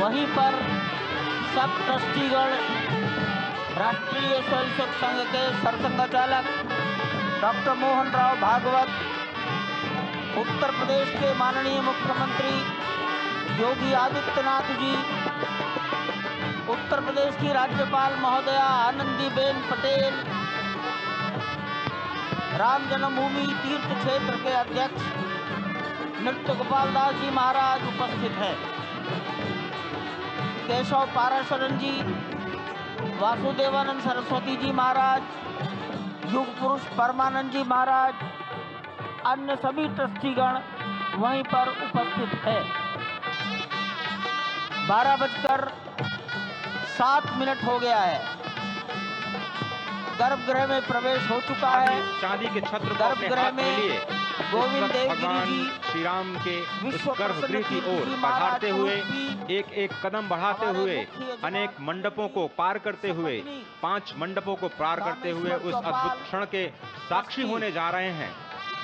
वहीं पर सब ट्रस्टीगण राष्ट्रीय स्वयंसेवक संघ के सरसंघचालक डॉक्टर मोहन राव भागवत, उत्तर प्रदेश के माननीय मुख्यमंत्री योगी आदित्यनाथ जी, उत्तर प्रदेश की राज्यपाल महोदया आनंदीबेन पटेल, राम जन्मभूमि तीर्थ क्षेत्र के अध्यक्ष नृत्य गोपाल दास जी महाराज उपस्थित हैं। केशव पाराशरन जी, वासुदेवानंद सरस्वती जी महाराज, युग पुरुष परमानंद जी महाराज, अन्य सभी ट्रस्टीगण वहीं पर उपस्थित है। 12:07 हो गया है। गर्भगृह में प्रवेश हो चुका है। चांदी के छत्र गर्भगृह में गोविंद देवगिरी जी श्री राम के उस गर्भगृह की ओर बढ़ाते हुए एक एक कदम बढ़ाते हुए अनेक मंडपों को पार करते हुए 5 मंडपों को पार करते हुए उस अद्भुत क्षण के साक्षी होने जा रहे हैं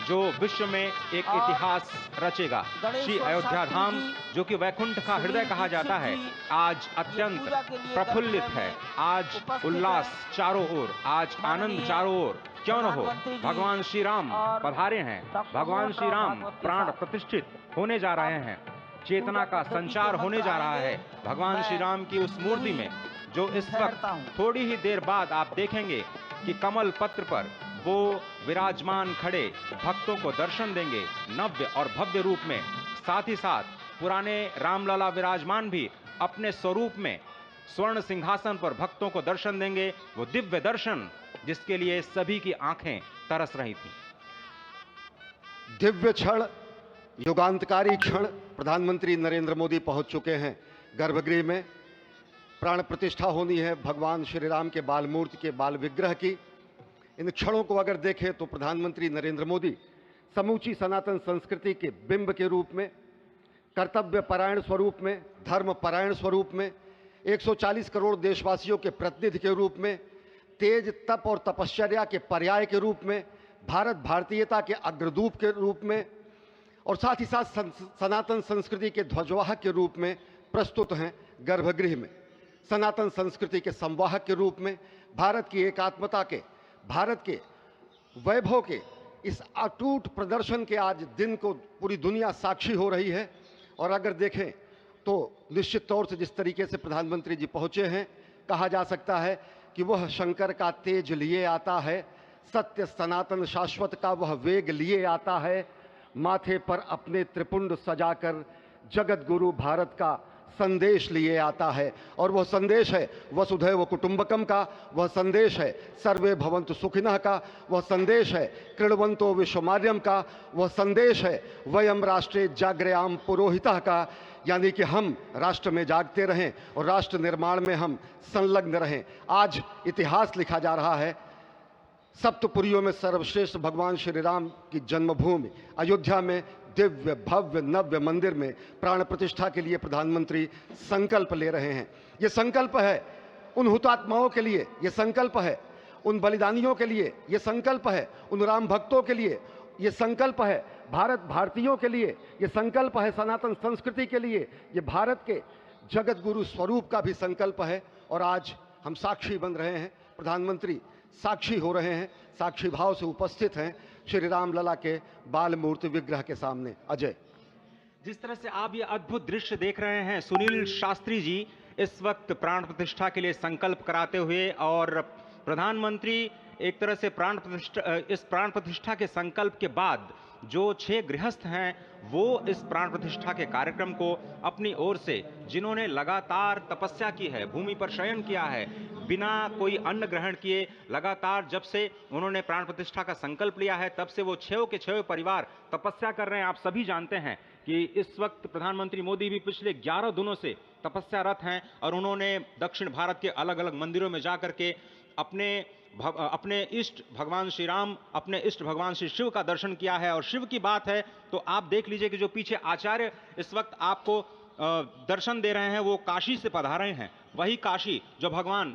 जो विश्व में एक इतिहास रचेगा। श्री अयोध्या धाम, जो कि वैकुंठ का हृदय कहा जाता है, आज अत्यंत प्रफुल्लित है। आज उल्लास चारों ओर, आज आनंद चारों ओर। क्यों न हो, भगवान श्री राम पधारे हैं, भगवान श्री राम प्राण प्रतिष्ठित होने जा रहे हैं, चेतना का संचार होने जा रहा है भगवान श्री राम की उस मूर्ति में, जो इस वक्त थोड़ी ही देर बाद आप देखेंगे कि कमल पत्र पर वो विराजमान खड़े भक्तों को दर्शन देंगे नव्य और भव्य रूप में। साथ ही साथ पुराने रामलला विराजमान भी अपने स्वरूप में स्वर्ण सिंहासन पर भक्तों को दर्शन देंगे। वो दिव्य दर्शन जिसके लिए सभी की आंखें तरस रही थी। दिव्य क्षण, युगांतकारी क्षण। प्रधानमंत्री नरेंद्र मोदी पहुंच चुके हैं गर्भगृह में। प्राण प्रतिष्ठा होनी है भगवान श्री राम के बाल मूर्ति के बाल विग्रह की। इन क्षणों को अगर देखें तो प्रधानमंत्री नरेंद्र मोदी समूची सनातन संस्कृति के बिंब के रूप में, कर्तव्य परायण स्वरूप में, धर्म परायण स्वरूप में, 140 करोड़ देशवासियों के प्रतिनिधि के रूप में, तेज तप और तपश्चर्या के पर्याय के रूप में, भारत भारतीयता के अग्रदूत के रूप में और साथ ही साथ सनातन संस्कृति के ध्वजवाहक के रूप में प्रस्तुत हैं गर्भगृह में। सनातन संस्कृति के संवाहक के रूप में, भारत की एकात्मता के, भारत के वैभव के इस अटूट प्रदर्शन के आज दिन को पूरी दुनिया साक्षी हो रही है। और अगर देखें तो निश्चित तौर से जिस तरीके से प्रधानमंत्री जी पहुंचे हैं, कहा जा सकता है कि वह शंकर का तेज लिए आता है, सत्य सनातन शाश्वत का वह वेग लिए आता है, माथे पर अपने त्रिपुंड सजाकर जगत गुरु भारत का संदेश लिए आता है। और वह संदेश है वसुधैव कुटुंबकम का, वह संदेश है सर्वे भवन्तु सुखिनः का, वह संदेश है कृण्वन्तो विश्वमार्यम का, वह संदेश है वयम राष्ट्रे जाग्रयाम पुरोहितः का, यानी कि हम राष्ट्र में जागते रहें और राष्ट्र निर्माण में हम संलग्न रहें। आज इतिहास लिखा जा रहा है। सप्तपुरियों में सर्वश्रेष्ठ भगवान श्री राम की जन्मभूमि अयोध्या में दिव्य भव्य नव्य मंदिर में प्राण प्रतिष्ठा के लिए प्रधानमंत्री संकल्प ले रहे हैं। ये संकल्प है उन हुतात्माओं के लिए, ये संकल्प है उन बलिदानियों के लिए, ये संकल्प है उन राम भक्तों के लिए, ये संकल्प है भारत भारतीयों के लिए, ये संकल्प है सनातन संस्कृति के लिए, ये भारत के जगत गुरु स्वरूप का भी संकल्प है। और आज हम साक्षी बन रहे हैं, प्रधानमंत्री साक्षी हो रहे हैं, साक्षी भाव से उपस्थित हैं श्री राम लला के बाल मूर्ति विग्रह के सामने। अजय, जिस तरह से आप ये अद्भुत दृश्य देख रहे हैं, सुनील शास्त्री जी इस वक्त प्राण प्रतिष्ठा के लिए संकल्प कराते हुए, और प्रधानमंत्री एक तरह से इस प्राण प्रतिष्ठा के संकल्प के बाद जो 6 गृहस्थ हैं वो इस प्राण प्रतिष्ठा के कार्यक्रम को अपनी ओर से, जिन्होंने लगातार तपस्या की है, भूमि पर शयन किया है, बिना कोई अन्न ग्रहण किए, लगातार जब से उन्होंने प्राण प्रतिष्ठा का संकल्प लिया है तब से वो 6 के 6 परिवार तपस्या कर रहे हैं। आप सभी जानते हैं कि इस वक्त प्रधानमंत्री मोदी भी पिछले 11 दिनों से तपस्यारत हैं और उन्होंने दक्षिण भारत के अलग अलग मंदिरों में जाकर के अपने इष्ट भगवान श्री राम, अपने इष्ट भगवान श्री शिव का दर्शन किया है। और शिव की बात है तो आप देख लीजिए कि जो पीछे आचार्य इस वक्त आपको दर्शन दे रहे हैं वो काशी से पधारे हैं। वही काशी जो भगवान